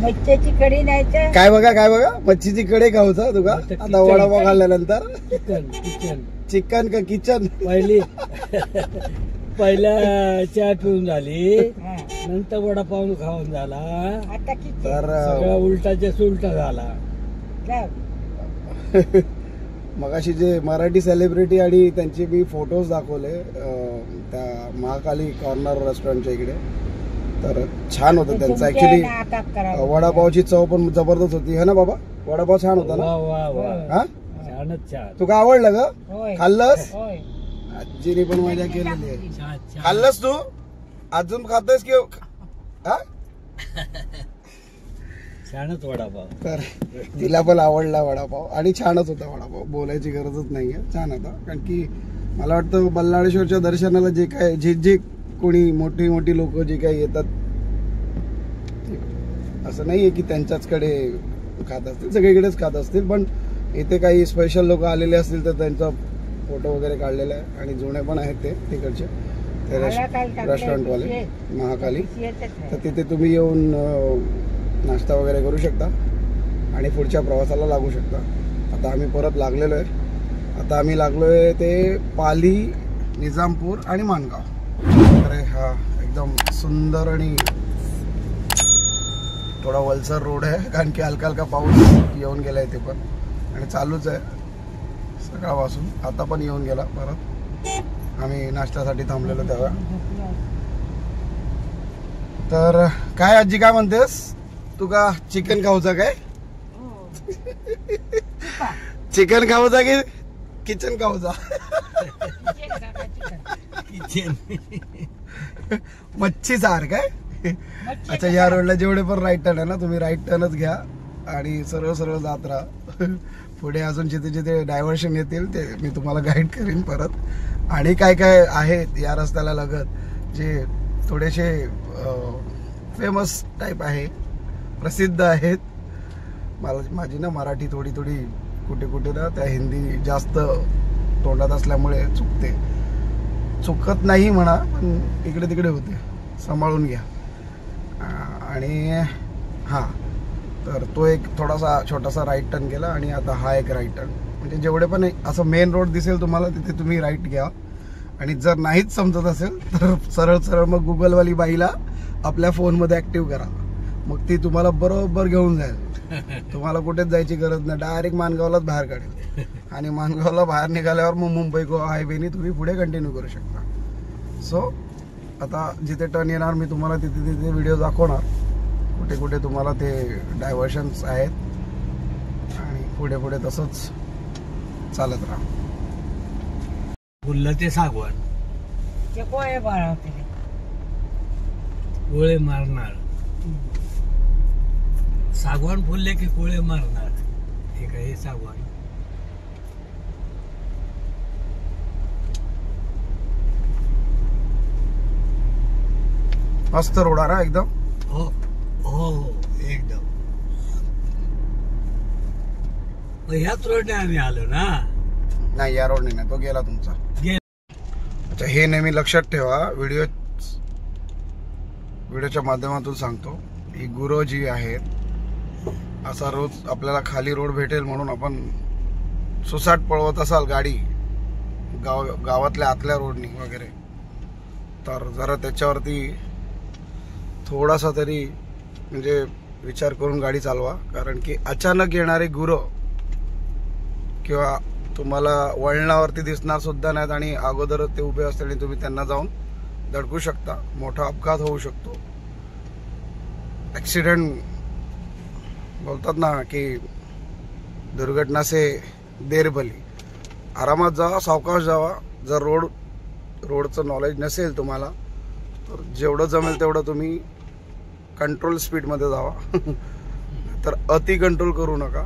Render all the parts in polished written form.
मच्छीची कढी नाही तर काय बघा मच्छीची कढी खाऊचा तुका आता वडापाव खाल्ल्यानंतर. चिकन का किचन पहिल्या चहा पिऊन झाली, नंतर वडापाव खाऊन झाला, आता किती तर सगळा उलटाच्या सुलटा झाला. मगाशी जे मराठी सेलिब्रिटी आणि त्यांचे मी फोटोज दाखवले त्या महाकाली कॉर्नर रेस्टॉरंटच्या इकडे, तर छान होतं त्यांचं. ऍक्च्युली वडापावची चव पण जबरदस्त होती है ना बाबा? वडापाव छान होता ना? हा छानच छान. तुका आवडलं ग? होय. खाल्लंस? होय. आजीने पण मजा केलेली आहे. छान छान. खाल्लंस तू? अजून खातोयस की? हा? छानच वडापाव. तर तिला पण आवडला वडापाव आणि छानच होता वडापाव, बोलायची गरजच नाहीये, छान होता. कारण की मला वाटतं बल्लाळेश्वरच्या दर्शनाला जे काय जे कोणी मोठी लोक जे काही येतात, असं नाहीये की त्यांच्याचकडे खात असतील, सगळीकडेच खात असतील, पण इथे काही स्पेशल लोक आलेले असतील तर त्यांचा फोटो वगैरे काढलेला आहे. आणि जुने पण आहेत ते तिकडचे ते रेस्टॉरंटवाले महाकाली. तर तिथे तुम्ही येऊन नाश्ता वगैरे करू शकता आणि पुढच्या प्रवासाला लागू शकता. आता आम्ही परत लागलेलो आहे. आता आम्ही लागलोय ते पाली, निजामपूर आणि माणगाव. अरे हा एकदम सुंदर आणि थोडा वलसर रोड आहे, कारण की हलका पाऊस येऊन गेला इथे पण आणि चालूच आहे सकाळपासून. आता पण येऊन गेला परत. आम्ही नाश्त्यासाठी थांबलेलो तेव्हा. तर काय आजी काय म्हणतेस? तुका चिकन खाऊचा काय? चिकन खाऊचा की किचन खाऊचा? मच्छी सार काय? अच्छा, या रोडला जेवढे पण राईट टर्न आहे ना, तुम्ही राईट टर्नच घ्या आणि सरळ जात राहा. पुढे अजून जिथे डायव्हर्शन येतील ते मी तुम्हाला गाईड करीन परत. आणि काय आहेत या रस्त्याला लगत जे थोडेसे फेमस टाईप आहे, प्रसिद्ध आहेत. माझी ना मराठी थोडी कुठे ना त्या हिंदी जास्त तोंडात असल्यामुळे चुकत नाही म्हणा, पण इकडे तिकडे होते, सांभाळून घ्या. आणि हा, तर तो एक थोडासा छोटासा राईट टर्न केला आणि आता हा एक राईट टर्न. म्हणजे जेवढे पण असं मेन रोड दिसेल तुम्हाला तिथे तुम्ही राईट घ्या. आणि जर नाहीच समजत असेल तर सरळ मग गुगलवाली बाईला आपल्या फोनमध्ये ऍक्टिव्ह करा, मग ती तुम्हाला बरोबर घेऊन जाईल. तुम्हाला कुठेच जायची गरज नाही, डायरेक्ट माणगावलाच बाहेर काढेल. आणि माणगावला बाहेर निघाल्यावर मग मुंबई गोवा हायवेने तुम्ही पुढे कंटिन्यू करू शकता. सो आता जिथे टर्न येणार मी तुम्हाला तिथे व्हिडिओ दाखवणार, कुठे तुम्हाला ते डायव्हर्शन्स आहेत. आणि पुढे तसंच चालत राहा. फुललं ते सागवान ते कोळे बाळवते कोळे मारणार. सागवान फुलले की कोळे मारणार. ठीक आहे, हे सागवान. मस्त रोड आहे ना एकदम. हो एकदम. ह्याच रोडने आम्ही आलो ना? नाही, या रोडने नाही, तो गेला तुमचा. अच्छा, हे नेहमी लक्षात ठेवा. व्हिडिओच्या माध्यमातून सांगतो, ही गुरं जी आहेत, असा रोज आपल्याला खाली रोड भेटेल म्हणून आपण सुसाट पळवत असाल गाडी गावातल्या आतल्या रोडनी वगैरे, तर जरा त्याच्यावरती थोडासा तरी म्हणजे विचार करून गाडी चालवा. कारण की अचानक येणारे गुरं किंवा तुम्हाला वळणावरती दिसणार सुद्धा नाहीत आणि अगोदर ते उभे असतील आणि तुम्ही त्यांना जाऊन धडकू शकता. मोठा अपघात होऊ शकतो. ऍक्सिडेंट बोलतात ना की दुर्घटना से देर भली. आरामात जावा, सावकाश जावा. जर रोडचं नॉलेज नसेल तुम्हाला तर जेवढं जमेल तेवढं तुम्ही कंट्रोल स्पीडमध्ये जावा. तर अति कंट्रोल करू नका.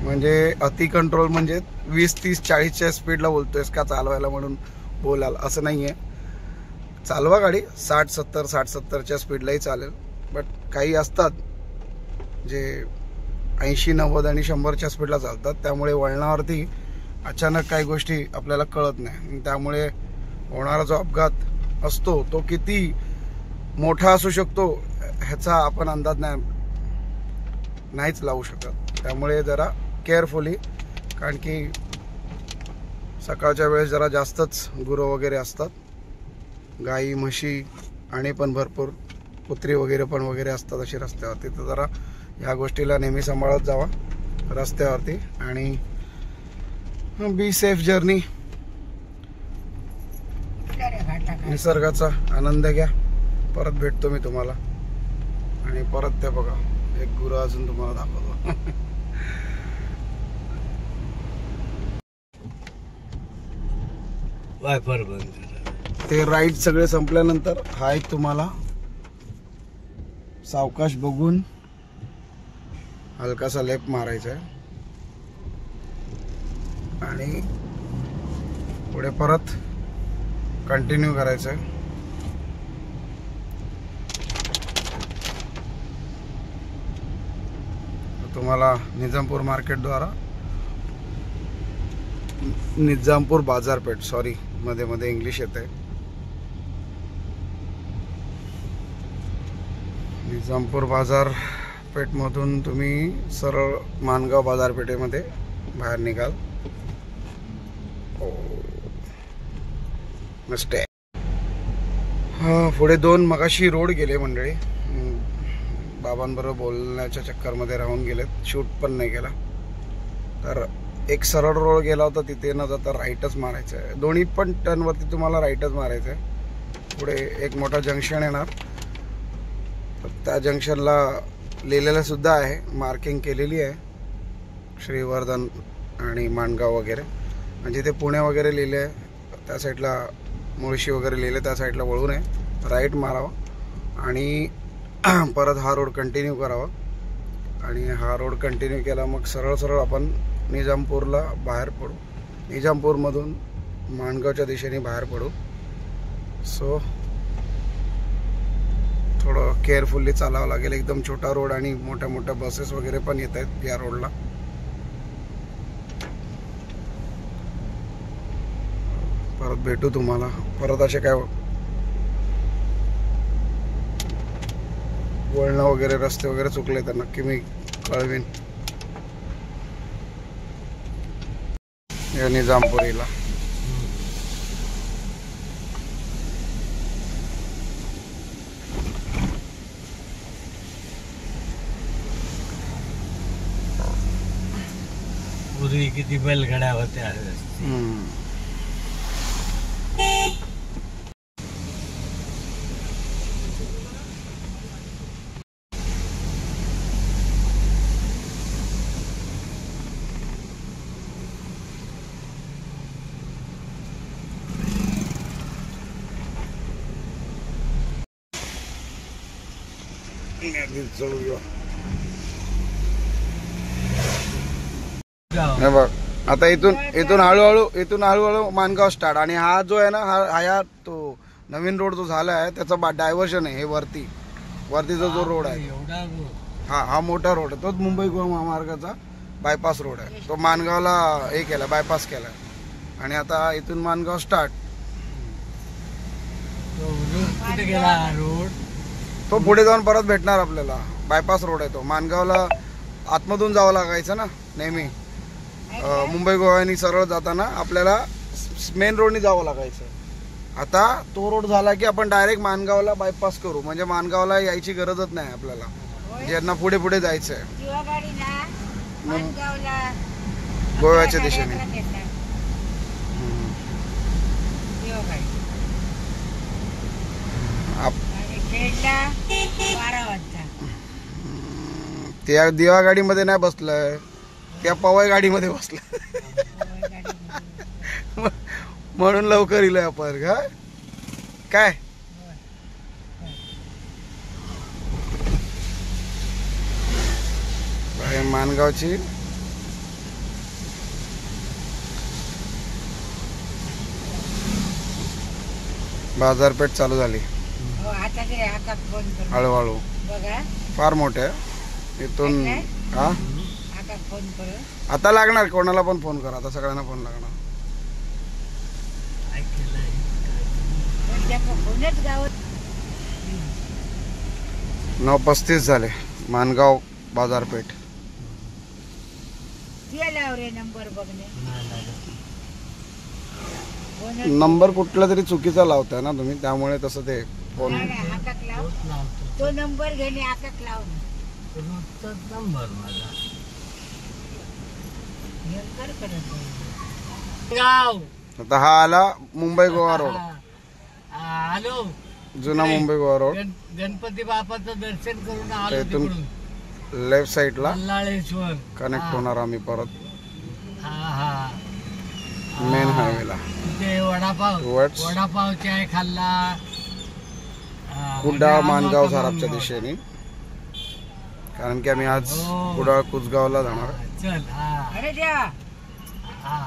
म्हणजे अति कंट्रोल म्हणजे 20, 30, 40च्या स्पीडला बोलतोयस का चालवायला म्हणून बोलाल असं नाहीये. चालवा गाडी 60-70च्या स्पीडलाही चालेल. बट काही असतात जे 80, 90 आणि 100च्या स्पीडला चालतात. त्यामुळे वळणावरती अचानक काही गोष्टी आपल्याला कळत नाही. त्यामुळे होणारा जो अपघात असतो तो किती मोठा असू शकतो ह्याचा आपण अंदाज नाहीच लावू शकत. त्यामुळे जरा केअरफुली, कारण की सकाळच्या वेळेस जरा जास्तच गुरं वगैरे असतात, गाई म्हशी आणि पण भरपूर कुत्री वगैरे पण वगैरे असतात अशी रस्त्यावरती. तर जरा ह्या गोष्टीला नेहमी सांभाळत जावा रस्त्यावरती आणि बी सेफ जर्नी. निसर्गाचा आनंद घ्या. परत भेटतो मी तुम्हाला. आणि परत ते बघा एक गुरं अजून तुम्हाला दाखवतो. वायपर बंद. ते राईड सगळे संपल्यानंतर हा एक तुम्हाला सावकाश बघून हलकासा लेप मारायचा आहे आणि पुढे परत कंटिन्यू करायचं आहे. तुम्हाला निजामपूर मार्केटद्वारा निजामपूर बाजारपेठ, सॉरी मध्ये मध्ये इंग्लिश येते, निजामपूर बाजारपेठमधून तुम्ही सरळ माणगाव बाजारपेठेमध्ये बाहेर निघाल. मस्त आहे. हा पुढे 2 मगाशी रोड गेले मंडळी, बाबांबरोबर बोलण्याच्या चक्करमध्ये राहून गेलेत, शूट पण नाही केला. तर एक सरळ रोड गेला होता, तिथे न जाता राईटच मारायचं आहे. दोन्ही पण टर्नवरती तुम्हाला राईटच मारायचं आहे. पुढे एक मोठा जंक्शन येणार, तर त्या जंक्शनला लिहिलेलं सुद्धा आहे, मार्किंग केलेली आहे, श्रीवर्धन आणि माणगाव वगैरे. म्हणजे ते पुणे वगैरे लिहिले आहे, त्या साईडला मुळशी वगैरे लिहिले, त्या साईडला वळू नये, राईट मारावा आणि परत हा रोड कंटिन्यू करावा. आणि हा रोड कंटिन्यू केला मग सरळ सरळ आपण निजामपूरला बाहेर पडू. निजामपूरमधून माणगावच्या दिशेने बाहेर पडू. सो थोडं केअरफुल्ली चालावं लागेल. एकदम छोटा रोड आणि मोठ्या मोठ्या बसेस वगैरे पण येत आहेत या रोडला. परत भेटू तुम्हाला. परत असे काय वळणं वगैरे रस्ते वगैरे चुकले तर नक्की मी कळवीन. निजामपुरीला पूर्वी किती बैलगाड्या होत्या. बघ आता इथून हळूहळू माणगाव स्टार्ट. आणि हा जो आहे ना, हा तो नवीन रोड जो झाला आहे त्याचा डायव्हर्शन आहे. हे वरतीचा जो रोड आहे, हा मोठा रोड आहे, तोच मुंबई गोवा महामार्गाचा बायपास रोड आहे. तो माणगावला हे केला, बायपास केला. आणि आता इथून माणगाव स्टार्ट. रोड तो पुढे जाऊन परत भेटणार आपल्याला. बायपास रोड आहे तो. माणगावला आतमधून जावं लागायचं ना नेहमी. मुंबई गोव्यानी सरळ जाताना आपल्याला मेन रोडनी जावं लागायचं. आता तो रोड झाला की आपण डायरेक्ट माणगावला बायपास करू. म्हणजे माणगावला यायची गरजच नाही आपल्याला, ज्यांना पुढे पुढे जायचं आहे गोव्याच्या दिशेने. त्या दिवा गाडीमध्ये नाही बसलंय, त्या पवई गाडीमध्ये बसलं म्हणून लवकर इलोय आपण. काय माणगावची बाजारपेठ चालू झाली हळूहळू. फार मोठे आहे इथून. हा आता लागणार, कोणाला पण फोन करा, आता सगळ्यांना फोन लागणार. 9:35 झाले. मानगाव बाजारपेठ. रे नंबर बघणे नंबर कुठला तरी चुकीचा लावताय ना तुम्ही, त्यामुळे तसं ते फोन. हातात लाव तो नंबर घेणे हातात लाव नंबर माझा नेमकर करत गाव. आता हा आला मुंबई गोवा रोड, आलो जुना मुंबई गोवा रोड. गणपती बाप्पाचं दर्शन करून आलो इथून तिकडून लेफ्ट साइडला मल्लाळेश्वर कनेक्ट होणार आम्ही परत हा मेन हायवेला. ते वडापाव Towards वडापाव चाय खाल्ला. कुडाळ म्हणजे मानगाव आलो सराफच्या आता दिशेने, कारण की आम्ही आज हो. कुडाळ कुसगावला जाणार. चल हा अरे द्या हा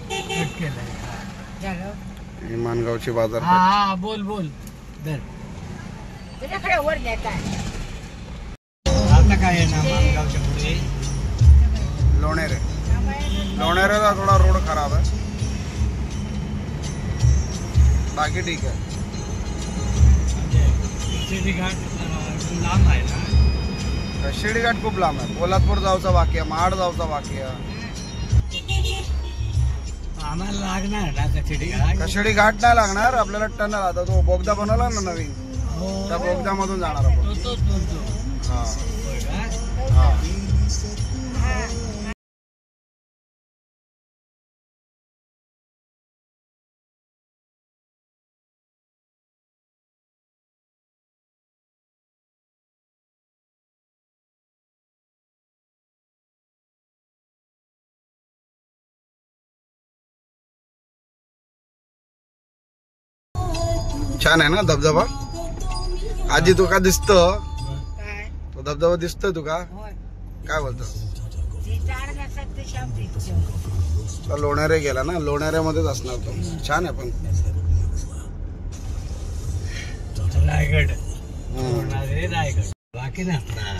कट केलंय. झालं ही मानगावची बाजारपेठ. हा बोल बोल धर. तुझ्याकडे वर देता आता काय आहे ना मानगावच्या पुढे लोणेरे. लोणेरेचा थोडा रोड खराब आहे, बाकी ठीक आहे. शिर्डी घाट लांब आहे ना. शिर्डी घाट खूप लांब आहे. कोल्हापूर जाऊचा बाकी आहे, महाड जाऊचा बाकी आहे. आम्हाला लागणार ना आता शिर्डी घाट. शिर्डी घाट नाही लागणार आपल्याला, टनल. आता तो बोगदा बनवला ना नवीन, हो. त्या बोगद्यामधून जाणार आपण. तोच बोलतो. हा होय का? हा. छान आहे ना धबधबा. आजी तुका दिसत काय तो धबधबा दिसतोय तुका? होय काय बोलतो? ती झाड नसत ते शांती तो लोणारे गेला ना, लोणाऱ्यामध्येच असणार तो. छान आहे पण. रायगड हम्म. रायगड बाकी नसणार.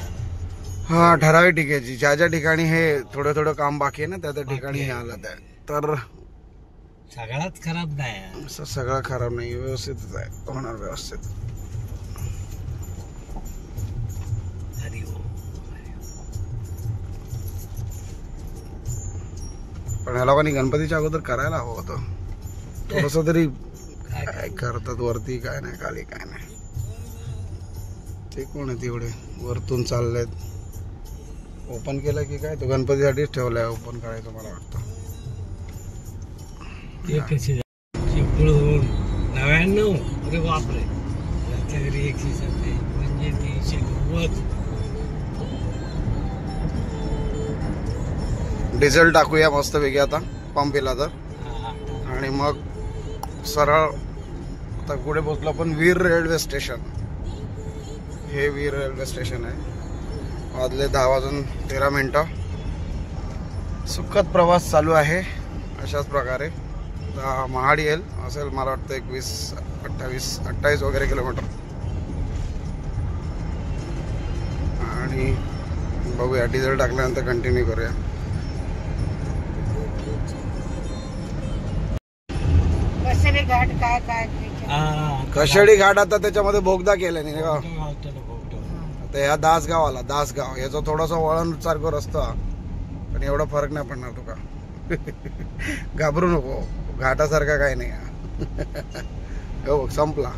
हा ठराविक ठिकाणी, ज्या ज्या ठिकाणी हे थोडं थोडं काम बाकी आहे ना, त्या त्या ठिकाणी हे आलं आहे. तर सगळाच खराब नाही. असं सगळं खराब नाही, व्यवस्थितच आहे, होणार व्यवस्थित. हरी ओम. पण ह्या लोकांनी गणपतीच्या अगोदर करायला हवं होतं थोडस तरी. काय करतात वरती, काय नाही खाली काय नाही. ते कोण आहेत एवढे वरतून चाललेत? ओपन केलं की काय? तो गणपतीसाठीच ठेवलाय ओपन करायचं मला वाटतं. ते कसे चिपळूण 99. अरे बापरे. घरच्या घरी 170 म्हणजे 390. डिझेल टाकूया मस्त पैकी आता पंपीला तर, हा. आणि मग सरळ आता पुढे पोहोचलो आपण वीर रेल्वे स्टेशन. हे वीर रेल्वे स्टेशन आहे. वाजले 10:13. सुखद प्रवास चालू आहे अशाच प्रकारे. आता महाड येईल असेल मला वाटतं 28 वगैरे किलोमीटर. आणि बघूया डिझेल टाकल्यानंतर कंटिन्यू करूया. कसरे घाट काय काय हा. कशेडी घाट आता त्याच्यामध्ये बोगदा केला नाही का? त्याला बोगदा. आता ह्या दासगाव आला, दासगाव याचा थोडासा वळण सारखं रस्ता, पण एवढा फरक नाही पडणार तुका. घाबरू नको, घाटासारखा काही नाही. हो संपला.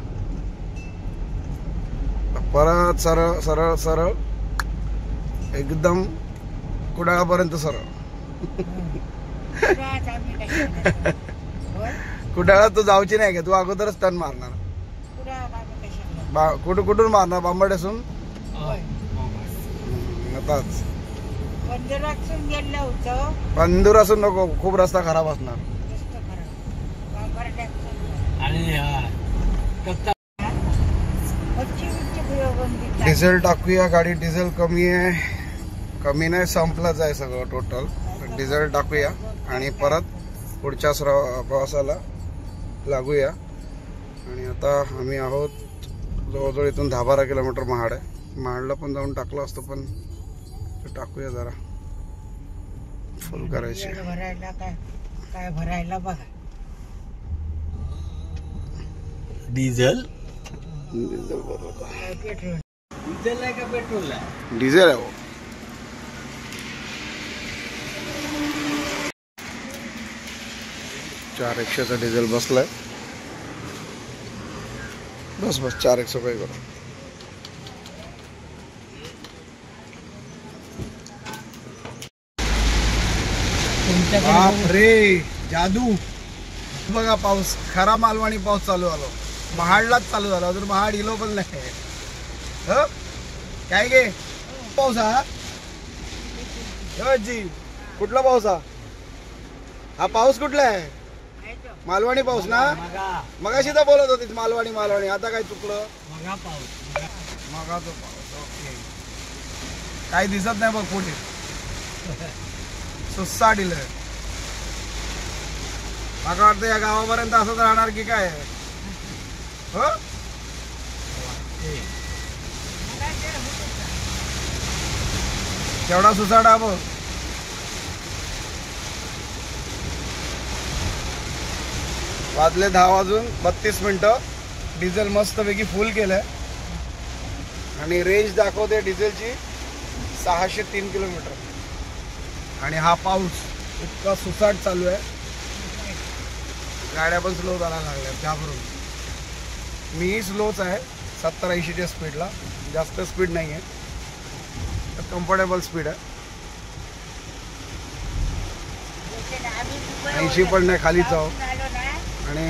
परत सरळ सरळ सरळ एकदम कुडाळापर्यंत सरळ. कुडाळा तू जाऊची नाही का? तू अगोदरच टर्न मारणार. कुठून मारणार? बांबडेसून आताच पंधरासून गेलं होतं. पंधूर असून नको, खूप रस्ता खराब असणार. आणि डिझेल टाकूया. गाडी डिझेल कमी आहे, कमी नाही संपलंच आहे सगळं टोटल. डिझेल टाकूया आणि परत पुढच्या प्रवासाला लागूया. आणि आता आम्ही आहोत जवळजवळ इथून 10-12 किलोमीटर महाड आहे. महाडला पण जाऊन टाकलं असतं, पण टाकूया जरा फुल करायची. भरायला काय काय भरायला बघा. डिझेल डिझेल बरोबर. पेट्रोल डिझेल आहे का पेट्रोल आहे? डिझेल आहे हो. चार 100चा डिझेल बसलाय. बस 400 काही करा. बाप रे जादू. बघा पाऊस, खरा मालवणी पाऊस चालू झालो. महाडलाच चालू झाला, अजून महाड इलो पण नाही. हो काय गे पाऊस हा? जी कुठला पाऊस हा पाऊस कुठला आहे? मालवणी पाऊस ना? मगाशी तर बोलत होतीस मालवणी मालवणी, आता काय चुकलं? मगा पाऊस. मगा तो पाऊस. ओके. काही दिसत नाही बघ पुढे. सुस्सा दिलंय. मला वाटतं या गावापर्यंत असंच राहणार की काय? हो केवढा सुसाडा बघ. वाजले 10:32. डिझेल मस्तपैकी फुल केलंय आणि रेंज दाखवते डिझेलची 603 किलोमीटर. आणि हा पाऊस इतका सुसाट चालू आहे, गाड्या पण स्लो जायला लागल्या त्यावरून. मीही स्लोच आहे 70-80च्या स्पीडला, जास्त स्पीड नाही आहे, कम्फर्टेबल स्पीड आहे. 80 पण नाही, खालीच आहोत. आणि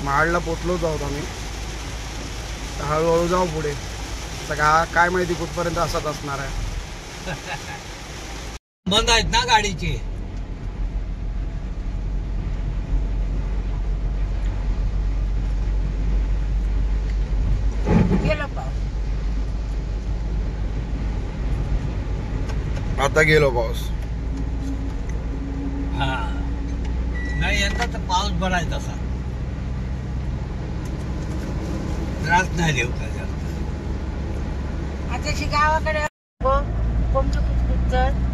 महाडला पोचलोच आहोत आम्ही. हळूहळू जाऊ पुढे. काय माहिती कुठपर्यंत असत असणार आहे. बंद आहेत ना गाडीचे. आता गेलो पाऊस. हा नाही यंदा तर पाऊस बरा आहे तसा. त्रास नाही देऊ का जास्त. आता गावाकडे कोणतं कुठचं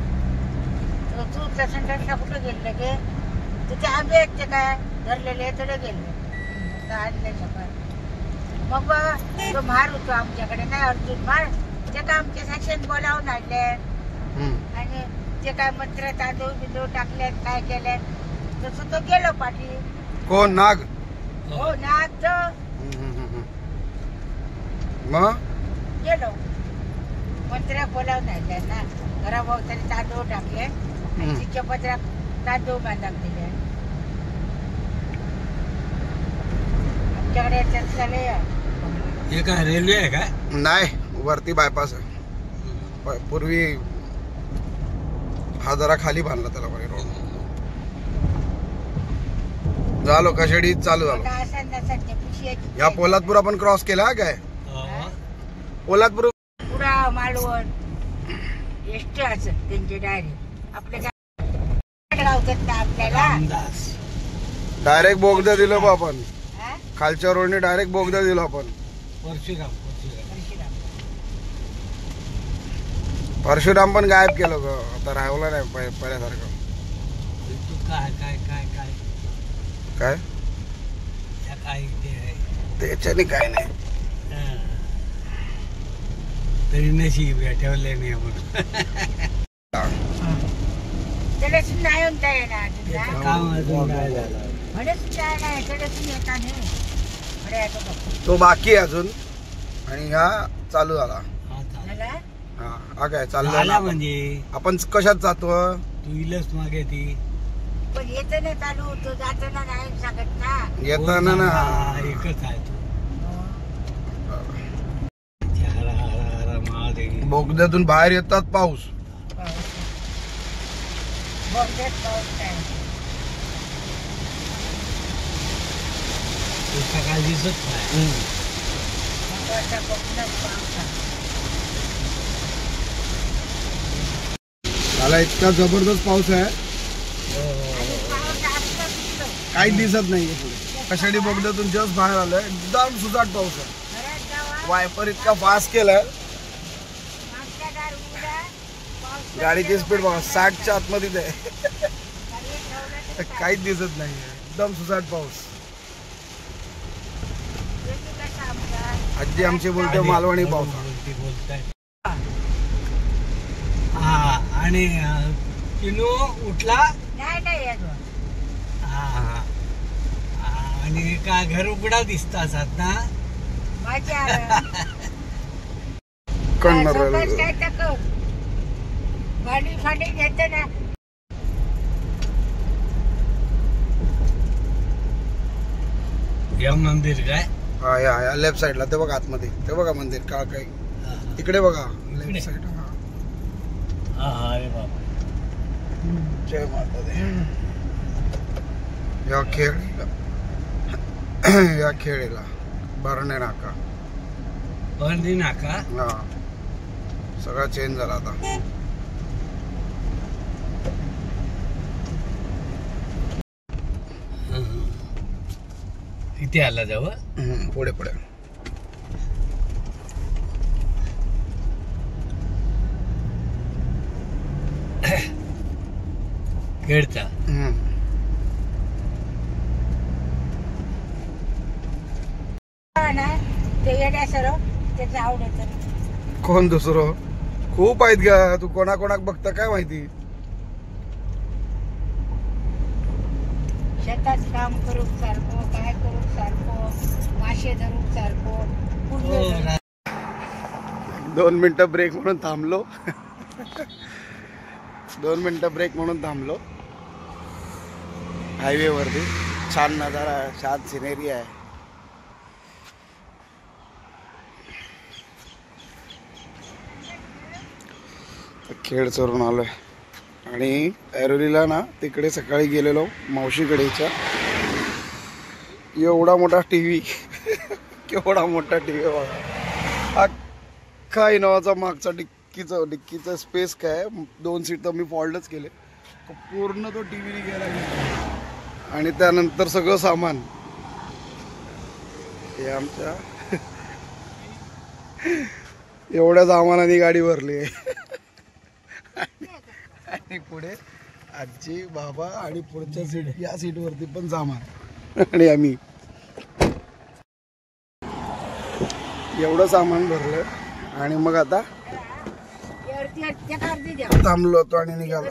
तू संडासला कुठं गेलं गे? तिथे आंबे आहेत ते काय धरलेले थोडे गेले आणले सकाळ. मग तो म्हार होतो आमच्याकडे नाही, अर्जुन म्हार. ते काय आमच्या साक्षीने बोलावून आणले आणि ते काय मंत्र तांदूळ बिंदूळ टाकले, काय केले तसं तो गेलो पाठी. कोण नाग? हो नाग तो मग गेलो. मंत्र बोलावून आणले ना, घराभोवताली तांदूळ टाकले, तिच्या पदरात तांदूळ बांधाक दिले. आमच्याकडे चालले. हे काय रेल्वे आहे काय? नाही, वरती बायपास आहे. पूर्वी हा जरा खाली बांधला त्याला बरे रोड. झालो कशेडी चालू झालो. या पोलादपूर आपण क्रॉस केला काय? पोलादपूर पुरा मालवण एसटी असत त्यांचे डायरेक्ट आपल्या गावतात ना आपल्याला. डायरेक्ट बोगदा दिलो बा आपण. हा? खालच्या रोडने डायरेक्ट बोगदा दिलो आपण. परशुराम पण गायब केलं ग, आता राहिला नाही पहिल्यासारखं. काय काय काय काय काय काय त्याच्याने काय नाही. तरी नशीब ठेवले नाही म्हणून. त्याला सुद्धा नाही म्हणता येणार. काम अजून काय झालं? म्हणे सुद्धा नाही, त्याला सुद्धा येता नाही. तो बाकी आहे अजून. आणि हा चालू झाला. झाला? हा काय चाललं झाला म्हणजे आपण कशात जातो? तू इलच मागे ती पण येताना चालू होतो, जाताना नाही सांगत ना. येताना ना एकच आहे तू. हर हर हर महादेव. बोगद्यातून बाहेर येतात पाऊस. बोगद्यात पाऊस नाही. सकाळ दिसत नाही. आता कोकणात पाऊस आहे. मला इतका जबरदस्त पाऊस आहे, आणि पाऊस असला कुठलं? काहीच दिसत नाहीये पुढे. कशाडी बोगद्यातून जस्ट बाहेर आलोय, एकदम सुसाट पाऊस आहे. घरात जावा, वायपर इतका फास्ट केलाय. मागच्या दार उघडा, पाऊस गाडीची स्पीड बघा 60च्या आतमध्ये आहे. खाली ठेवलं तर काहीच दिसत नाहीये, एकदम सुसाट पाऊस. तुम्ही कसं आमचा आजी आमची बोलते मालवणी पाऊस. ते बोलताय. हा आणि किनू उठला. नाही अजून. हा हा. आणि का घर उघडा दिसतात ना. माझ्या कळणार स्वतःच काय टाकव भांडी फांडी घेते ना. या मंदिर काय. हा या लेफ्ट साईडला ते बघा आतमध्ये ते बघा मंदिर का काही तिकडे बघा लेफ्ट साईड. हा हा. अरे बाबा. जय माता दे. या खेळीला या खेळीला भरणे नाका. बंदी नाका. हा सगळा चेंज झाला आता. इथे आला जावं. पुढे पुढे. खेळचा. ना ते येण्या सर्व त्याचं आवडत. कोण दुसरं खूप आहेत का तू कोणाकोणाक बघता काय माहिती. शेतात काम करू सारखो काय करू सारखो मासे धरू सारखो. 2 मिनिटं ब्रेक म्हणून थांबलो. 2 मिनिटं ब्रेक म्हणून थांबलो. हायवे वरती छान नजारा आहे, छान सिनेरी आहे. खेळ चरून आलोय आणि ऐरोलीला ना तिकडे सकाळी गेलेलो मावशीकडेच्या. एवढा मोठा टीव्ही केवढा मोठा टीव्ही बघा. अख्खा इनोवाचा मागचा डिक्कीचा स्पेस काय 2 सीट तर मी फॉल्डच केले. पूर्ण तो टीव्ही गेला आणि त्यानंतर सगळं सामान हे आमच्या एवढ्या सामानाने गाडी भरली आहे. आणि पुढे आजी बाबा आणि पुढच्या सीट या सीट वरती पण सामान आणि आम्ही एवढं सामान भरलं. आणि मग आता थांबलो होतो आणि निघालो.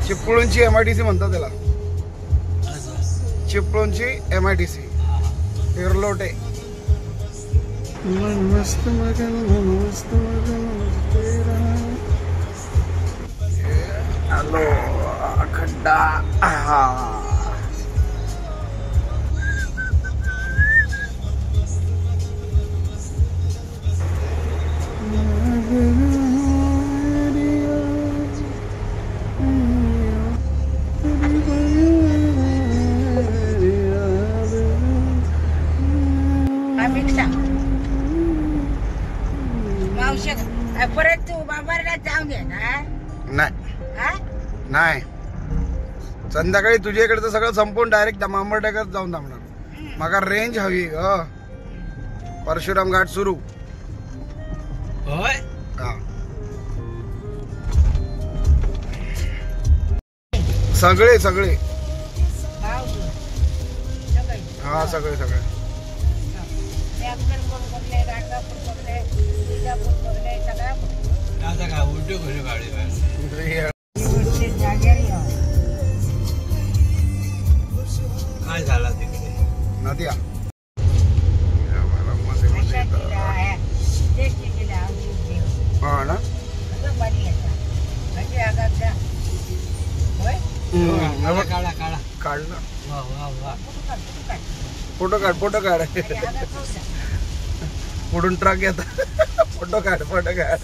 चिपळूणची MIDC म्हणतात त्याला. चिपळूणची MIDC इरलोटे. मस्त मगन मस्त हॅलो खड्डा. परत तू बाबाला जाऊन घे ना. नाही संध्याकाळी तुझ्या इकडे सगळं संपून डायरेक्ट मांबर्डेकर जाऊन थांबणार. मला रेंज हवी. परशुराम घाट सुरू. होय. सगळे सगळे हा सगळे सगळे. काय झाला तिकडे नद्या हा ना. काढा काढा काढलं. वा वा वा. फोटो काढ फोटो काढ. पुढून ट्रक येतात. फोटो काढ फोटो काढ.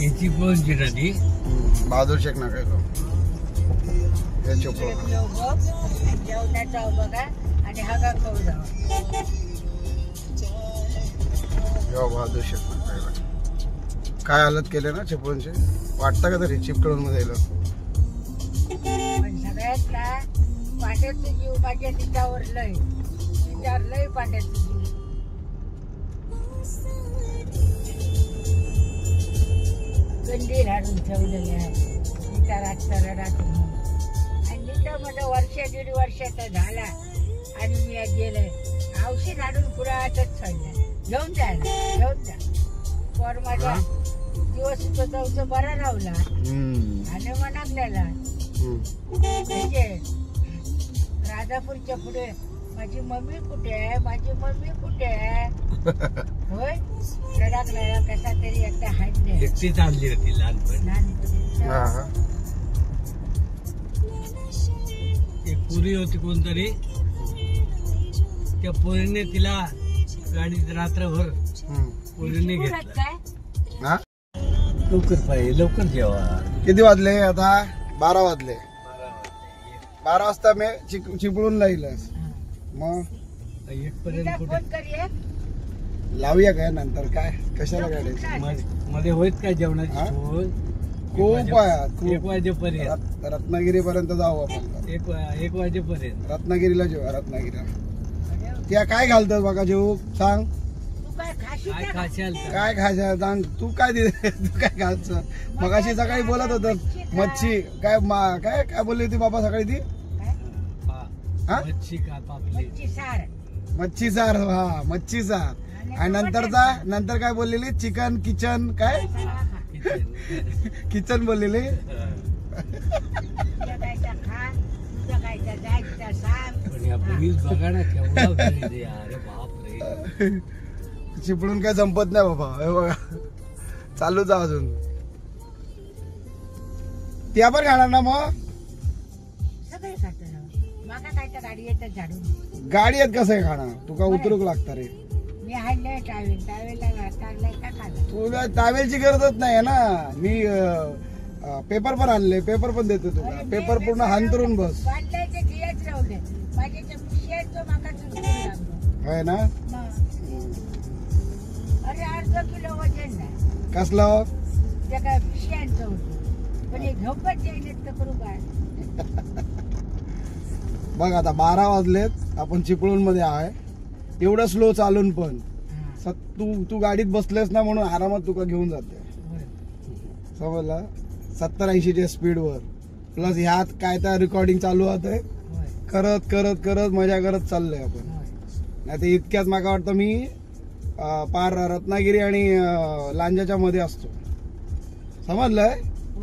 याची कोणची नदी? बहादूर शेख नाकायला हे इकडे चोपडा. पिऊ बघ, जेवणात जाऊ बघा आणि हगा खाऊ जाऊ. जेव्हा बहादूर शेख नाकायला काय हालत केले ना चिपळूणचे. वाटतं का तरी चिपळूणमध्ये यायला? पण सगळ्यात ना पांड्याचा जीव माझ्या तिच्यावर लय पांड्याचा जीव. कंदील हाडून ठेवलेले आहे तिचा रातून आणि तिथं माझा दीड वर्षाचा झाला आणि मी आज गेलंय औषध हाडून पुरातच सोडलं. घेऊन जा पर माझा दिवस जाऊचं बरा राहला आणि म्हणागल्याला म्हणजे राजापूरच्या पुढे माझी मम्मी कुठे आहे होय रडाकला कसा तरी एकदा हाडले. एकटी चालली होती लहानपणी. एक पुरी होती कोणतरी, त्या पोरीने तिला गाडीत रात्रभर पोरीने घेतलं. काय लवकर पाहिजे, लवकर जेवा. किती वाजले आता? 12 वाजले. 12 वाजता मी चिपळूणला येईलच. मग 1 पर्यंत फोन कुठे करूया लावूया काय नंतर? काय कशाला गाड्याची मध्ये होईत काय जेवणाची हा? सोय? खूप आहे, 1 खूप. वाजेपर्यंत. रत्नागिरी पर्यंत जाऊ आपण. 1 वाजेपर्यंत. रत्नागिरीला जेव्हा रत्नागिरीला त्या काय घालतात बघा जेऊ सांग. तू काय खाशील काय का? खाशाल तर? काय खायचं सांग. तू काय घालचं? मगाशी सकाळी बोलत होत मच्छी काय काय बोलली होती बाबा सकाळी ती? हा? मच्छी का पापलेट? मच्छी सार मच्छी सार. हा मच्छी सार. आणि नंतर काय बोललेली? चिकन किचन काय किचन बोललेली. तुझ्या गायचा खा तुझ्या गायचा जायचा सांग. पण या पोलीस बघा ना केवढा वेळ आहे. अरे बापरे. चिपळून काय संपत नाही बाबा. हे बघा चालूच आहे अजून. त्या पण खाणार ना मग? सगळे खातो ना माका गायचा गाडी येतात झाडून. गाडी येत कसं आहे खाणार? तुका उतरूक लागतं रे. मी हाडलंय टावेलला टाकलंय का खाल्लं. तुला टावेलची गरजच नाही ना. मी पेपर पण आणले, पेपर पण देतो तुला. पेपर पूर्ण हांतरून बस. बाटल्याचे दियाच रावले माझ्या पिशव्याचं माका चुकून लागलं. आहे ना? मग. अरे 1/2 किलो वजन नाही कसलं? त्या काय पिशव्यांचं होतं पण हे झोपत जाईल तर करू काय. बघ आता 12 वाजलेत. आपण चिपळूण मध्ये आहे. एवढं स्लो चालून पण तू गाडीत बसलेस ना म्हणून आरामात तुका घेऊन जाते. समजला? 70-80 स्पीड वर प्लस ह्यात काय तर रेकॉर्डिंग चालू होत करत करत करत मजा करत चाललोय आपण. नाही तर इतक्यात मला वाटतं मी पार रत्नागिरी आणि लांजाच्या मध्ये असतो. समजलंय?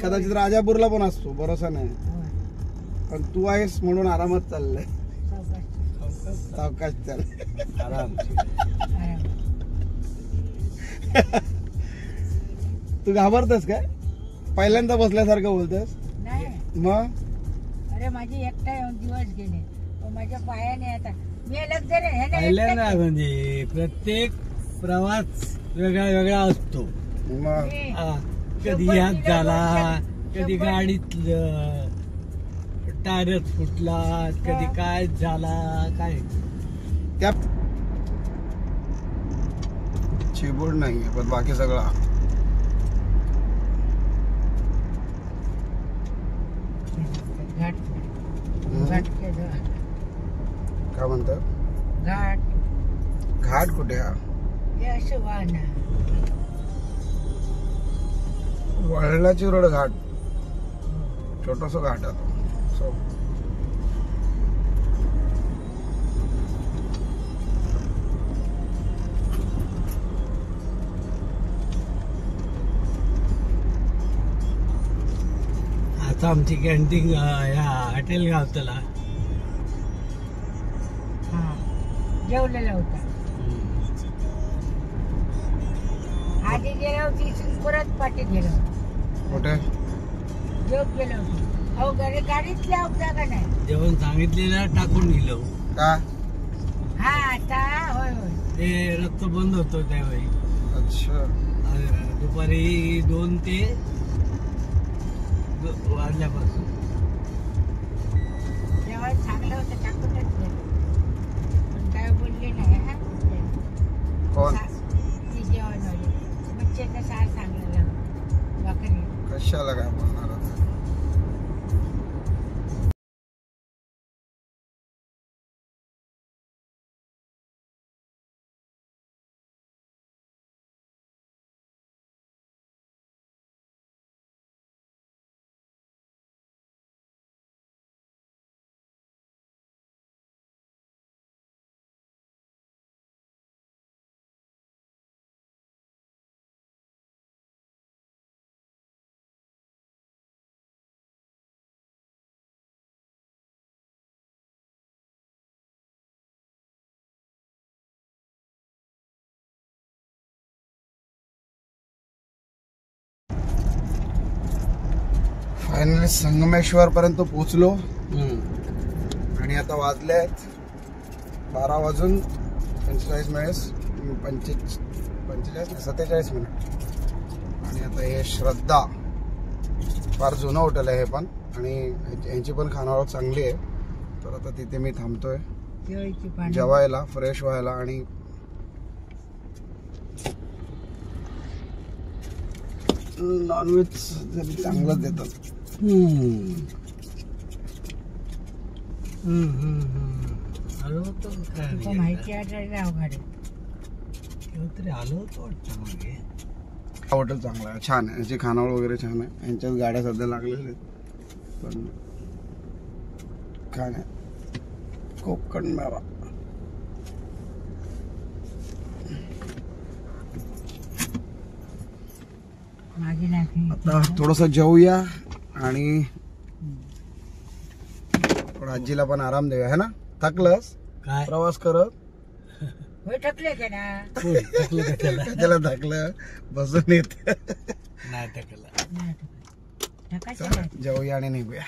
कदाचित राजापूरला पण असतो, भरोसा नाही. पण तू आहेस म्हणून आरामात चाललंय. सावकाश चाल. आराम. तू घाबरतस काय? पहिल्यांदा बसल्यासारखं बोलतस नाही. मग? अरे माझे एकटा येऊन दिवस गेले पण माझ्या पायाने आता मी लक्झरी पहिल्यांदा म्हणजे प्रत्येक प्रवास वेगळा वेगळा असतो. मग कधी ह्यात झाला, कधी गाडीत टायरच फुटला, कधी काय झाला काय. त्या चिबूड नाही पण बाकी सगळं घाट काय म्हणतात? घाट घाट कुठे हा? हे असं वाहन वळणाची रोड घाट, छोटासा घाट आहे तो. आता आमची कॅन्टीन ह्या हॉटेल गावतला. हा जेवलेला होता. आधी गेलो होती परत पाठी गेलो. कुठे जेवत गेलो होतो. अहो गाडीतल्या जागा नाही. जेवण सांगितलेलं टाकून दिलं. का? हा आता होय होय. ते रक्त बंद होतं त्यावेळी. अच्छा. दुपारी 2 ते वाजल्यापासून. जेवण चांगलं होतं टाकूनच गेलो. पण काय बोलले नाही. हा कोण? ती जेवणवाली मच्छीचं सार सांगलेलं बकरी. कशाला काय बोलणार आता? फायनली संगमेश्वर पर्यंत पोहोचलो आणि आता वाजले आहेत 12 वाजून 45 मिनिट 47 मिनिट. आणि आता हे श्रद्धा फार जुनं हॉटेल आहे हे पण, आणि यांची पण खानावळ चांगली आहे. तर आता तिथे मी थांबतोय केळीची पानं. जेवायला, फ्रेश व्हायला, आणि नॉनव्हेज चांगलंच देतात. आलो होतो तुका माहिती आहे राव गाडी. तरी आलो होतो वाटतं मागे. हॉटेल चांगलं आहे, छान आहे, याची खानावळ वगैरे छान आहे. यांच्याच गाड्या सध्या लागलेल्या आहेत, पण काय नाही. कोकण मेवा. माझी नाही. आता थोडस जेवूया आणि थोडं आजीला पण आराम देऊया, है ना? थकलंस काय प्रवास करत? होय थकले का ना. टाकलं का त्याला? त्याला थकलं, बसून येत. नाही टाकलं. नाही थकायचं चला नाही. जेवूया आणि निघूया.